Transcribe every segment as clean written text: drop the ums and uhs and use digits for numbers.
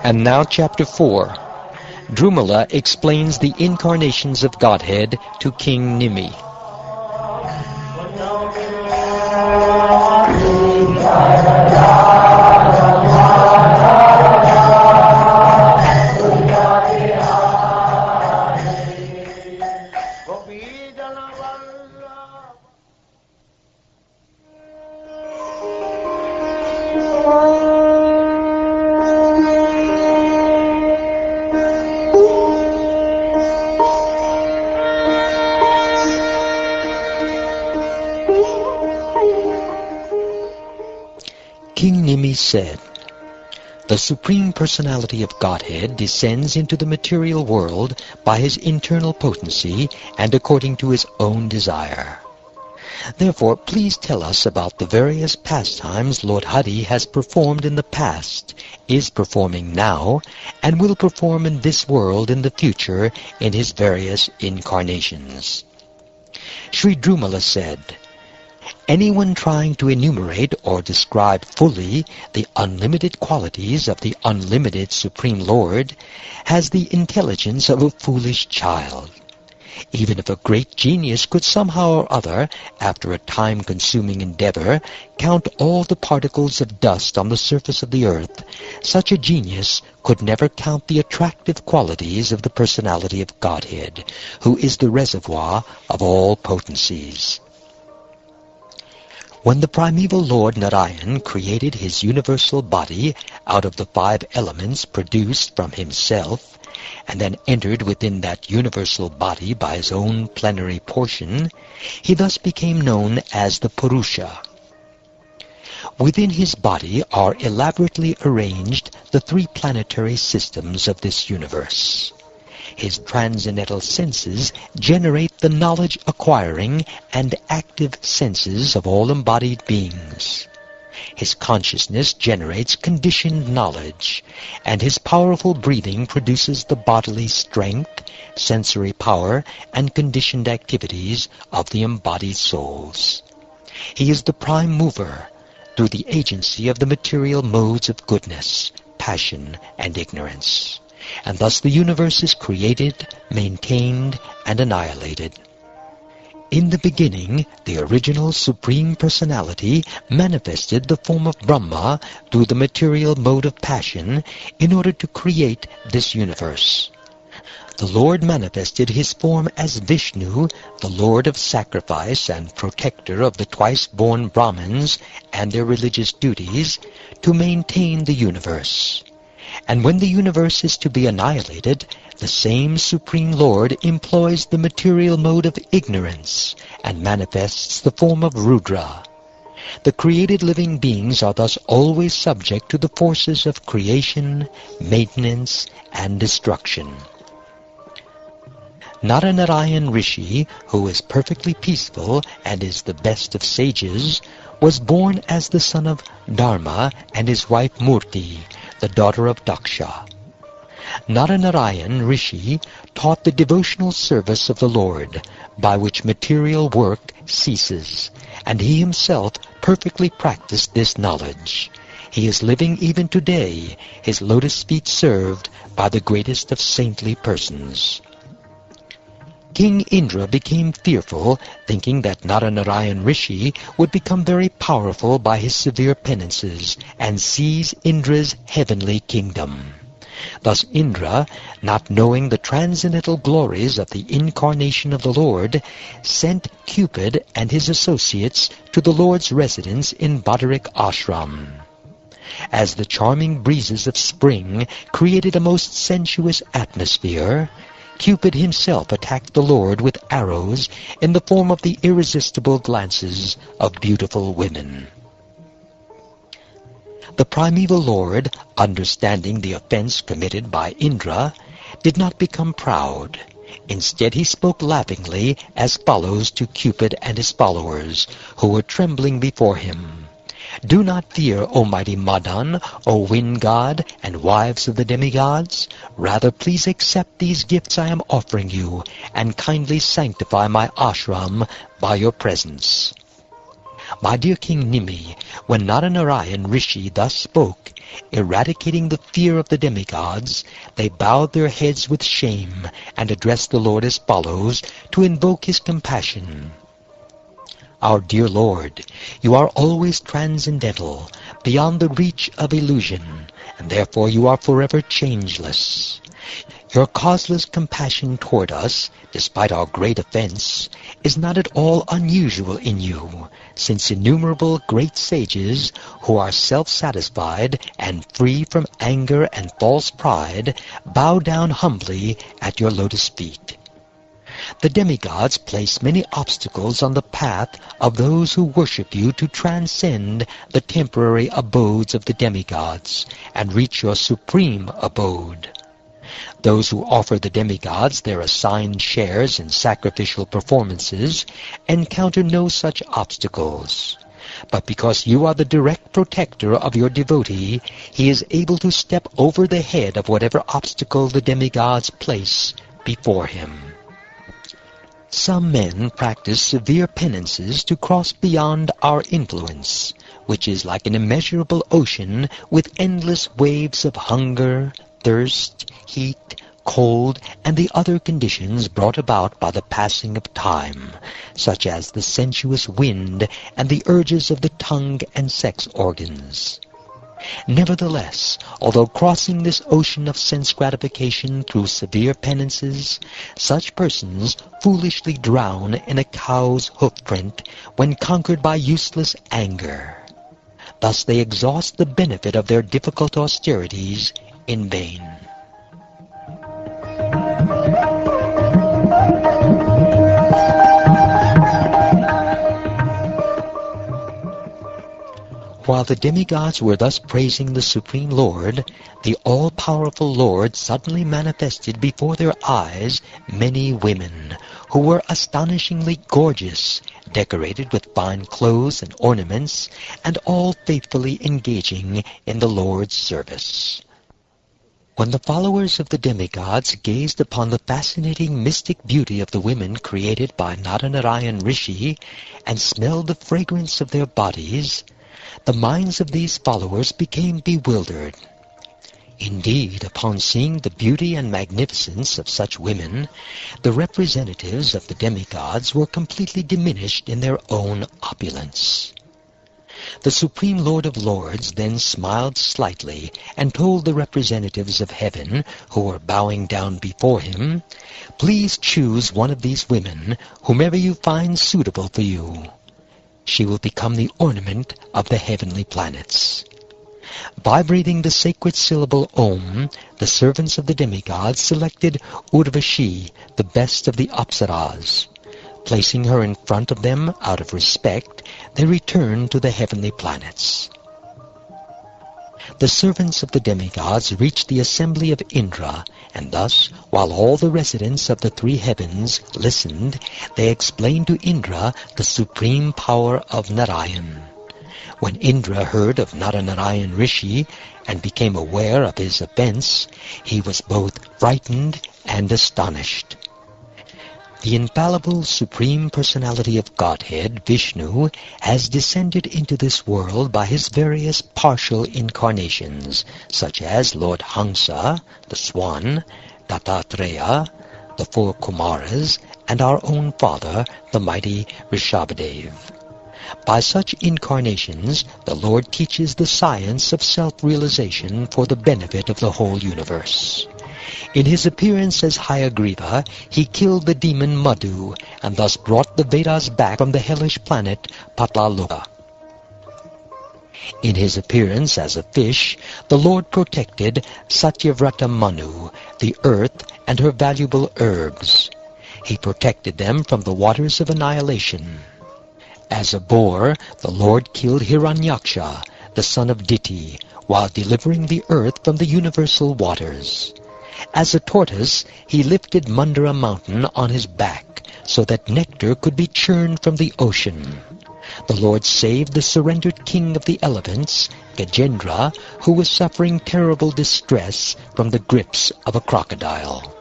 And now chapter 4. Drumila explains the incarnations of Godhead to King Nimi. King Nimi said, "The Supreme Personality of Godhead descends into the material world by his internal potency and according to his own desire. Therefore, please tell us about the various pastimes Lord Hari has performed in the past, is performing now, and will perform in this world in the future in his various incarnations." Sri Drumila said, "Anyone trying to enumerate or describe fully the unlimited qualities of the unlimited Supreme Lord has the intelligence of a foolish child. Even if a great genius could somehow or other, after a time-consuming endeavor, count all the particles of dust on the surface of the earth, such a genius could never count the attractive qualities of the personality of Godhead, who is the reservoir of all potencies. When the primeval Lord Narayan created his universal body out of the 5 elements produced from himself, and then entered within that universal body by his own plenary portion, he thus became known as the Purusha. Within his body are elaborately arranged the 3 planetary systems of this universe. His transcendental senses generate the knowledge-acquiring and active senses of all embodied beings. His consciousness generates conditioned knowledge, and his powerful breathing produces the bodily strength, sensory power, and conditioned activities of the embodied souls. He is the prime mover through the agency of the material modes of goodness, passion, and ignorance. And thus the universe is created, maintained, and annihilated. In the beginning, the original Supreme Personality manifested the form of Brahma through the material mode of passion in order to create this universe. The Lord manifested his form as Vishnu, the Lord of sacrifice and protector of the twice-born Brahmins and their religious duties, to maintain the universe. And when the universe is to be annihilated, the same Supreme Lord employs the material mode of ignorance and manifests the form of Rudra. The created living beings are thus always subject to the forces of creation, maintenance, and destruction. Naranarayan Rishi, who is perfectly peaceful and is the best of sages, was born as the son of Dharma and his wife Murti, the daughter of Daksha. Naranarayan Rishi taught the devotional service of the Lord, by which material work ceases, and he himself perfectly practiced this knowledge. He is living even today, his lotus feet served by the greatest of saintly persons. King Indra became fearful, thinking that Naranarayan Rishi would become very powerful by his severe penances and seize Indra's heavenly kingdom. Thus Indra, not knowing the transcendental glories of the incarnation of the Lord, sent Cupid and his associates to the Lord's residence in Badarik Ashram. As the charming breezes of spring created a most sensuous atmosphere, Cupid himself attacked the Lord with arrows in the form of the irresistible glances of beautiful women. The primeval Lord, understanding the offense committed by Indra, did not become proud. Instead he spoke laughingly as follows to Cupid and his followers, who were trembling before him. Do not fear, O mighty Madan, O wind god, and wives of the demigods. Rather, please accept these gifts I am offering you, and kindly sanctify my ashram by your presence. My dear King Nimi, when Naranarayan Rishi thus spoke, eradicating the fear of the demigods, they bowed their heads with shame and addressed the Lord as follows to invoke his compassion. Our dear Lord, you are always transcendental, beyond the reach of illusion, and therefore you are forever changeless. Your causeless compassion toward us, despite our great offense, is not at all unusual in you, since innumerable great sages, who are self-satisfied and free from anger and false pride, bow down humbly at your lotus feet. The demigods place many obstacles on the path of those who worship you to transcend the temporary abodes of the demigods and reach your supreme abode. Those who offer the demigods their assigned shares in sacrificial performances encounter no such obstacles. But because you are the direct protector of your devotee, he is able to step over the head of whatever obstacle the demigods place before him. Some men practice severe penances to cross beyond our influence, which is like an immeasurable ocean with endless waves of hunger, thirst, heat, cold, and the other conditions brought about by the passing of time, such as the sensuous wind and the urges of the tongue and sex organs. Nevertheless, although crossing this ocean of sense gratification through severe penances, such persons foolishly drown in a cow's hoofprint when conquered by useless anger. Thus they exhaust the benefit of their difficult austerities in vain. While the demigods were thus praising the Supreme Lord, the all-powerful Lord suddenly manifested before their eyes many women, who were astonishingly gorgeous, decorated with fine clothes and ornaments, and all faithfully engaging in the Lord's service. When the followers of the demigods gazed upon the fascinating mystic beauty of the women created by Naranarayan Rishi, and smelled the fragrance of their bodies, the minds of these followers became bewildered. Indeed, upon seeing the beauty and magnificence of such women, the representatives of the demigods were completely diminished in their own opulence. The Supreme Lord of Lords then smiled slightly and told the representatives of heaven, who were bowing down before him, "Please choose one of these women, whomever you find suitable for you. She will become the ornament of the heavenly planets." Vibrating the sacred syllable Om, the servants of the demigods selected Urvashi, the best of the Apsaras. Placing her in front of them out of respect, they returned to the heavenly planets. The servants of the demigods reached the assembly of Indra, and thus, while all the residents of the three heavens listened, they explained to Indra the supreme power of Narayan. When Indra heard of Naranarayan Rishi and became aware of his offense, he was both frightened and astonished. The infallible Supreme Personality of Godhead, Vishnu, has descended into this world by his various partial incarnations, such as Lord Hamsa, the Swan, Dattatreya, the four Kumaras, and our own father, the mighty Rishabhadev. By such incarnations, the Lord teaches the science of self-realization for the benefit of the whole universe. In his appearance as Hayagriva, he killed the demon Madhu, and thus brought the Vedas back from the hellish planet Patlaloka. In his appearance as a fish, the Lord protected Satyavrata Manu, the earth and her valuable herbs. He protected them from the waters of annihilation. As a boar, the Lord killed Hiranyaksha, the son of Diti, while delivering the earth from the universal waters. As a tortoise, he lifted Mandara mountain on his back, so that nectar could be churned from the ocean. The Lord saved the surrendered king of the elephants, Gajendra, who was suffering terrible distress from the grips of a crocodile.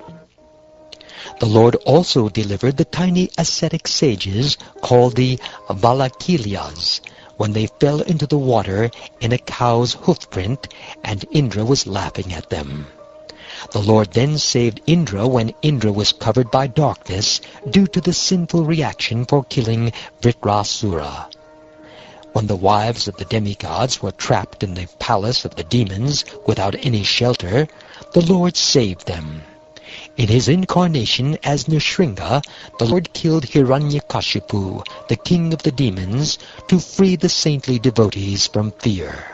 The Lord also delivered the tiny ascetic sages called the Valakilyas when they fell into the water in a cow's hoofprint, and Indra was laughing at them. The Lord then saved Indra when Indra was covered by darkness due to the sinful reaction for killing Vritrasura. When the wives of the demigods were trapped in the palace of the demons without any shelter, the Lord saved them. In his incarnation as Nrsimha, the Lord killed Hiranyakashipu, the king of the demons, to free the saintly devotees from fear.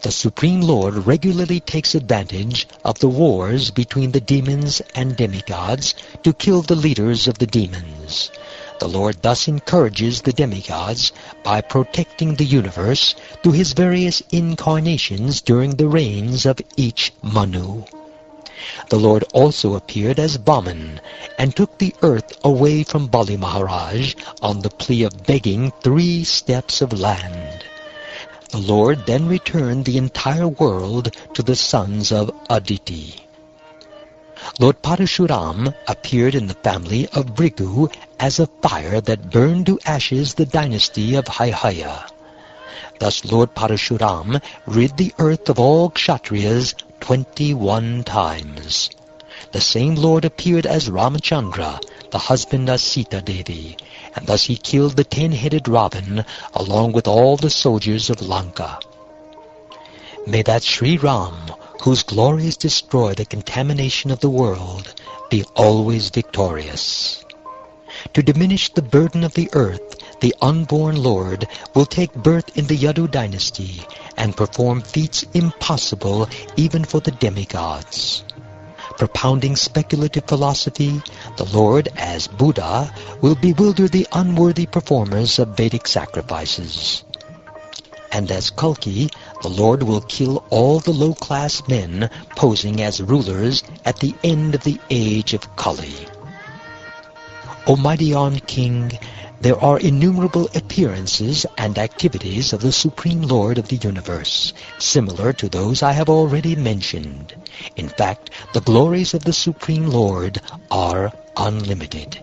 The Supreme Lord regularly takes advantage of the wars between the demons and demigods to kill the leaders of the demons. The Lord thus encourages the demigods by protecting the universe through his various incarnations during the reigns of each Manu. The Lord also appeared as Vaman and took the earth away from Bali Maharaj on the plea of begging 3 steps of land. The Lord then returned the entire world to the sons of Aditi. Lord Parashuram appeared in the family of Bhrigu as a fire that burned to ashes the dynasty of Haihaya. Thus Lord Parashuram rid the earth of all Kshatriyas 21 times. The same Lord appeared as Ramachandra, the husband of Sita Devi, and thus he killed the 10-headed Ravan along with all the soldiers of Lanka. May that Sri Ram, whose glories destroy the contamination of the world, be always victorious. To diminish the burden of the earth, the unborn Lord will take birth in the Yadu dynasty and perform feats impossible even for the demigods. Propounding speculative philosophy, the Lord, as Buddha, will bewilder the unworthy performers of Vedic sacrifices. And as Kalki, the Lord will kill all the low-class men posing as rulers at the end of the age of Kali. O mighty on King, there are innumerable appearances and activities of the Supreme Lord of the universe, similar to those I have already mentioned. In fact, the glories of the Supreme Lord are unlimited.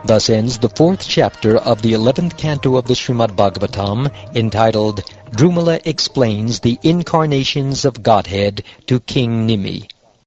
Thus ends the 4th chapter of the 11th canto of the Srimad-Bhagavatam, entitled Drumila Explains the Incarnations of Godhead to King Nimi.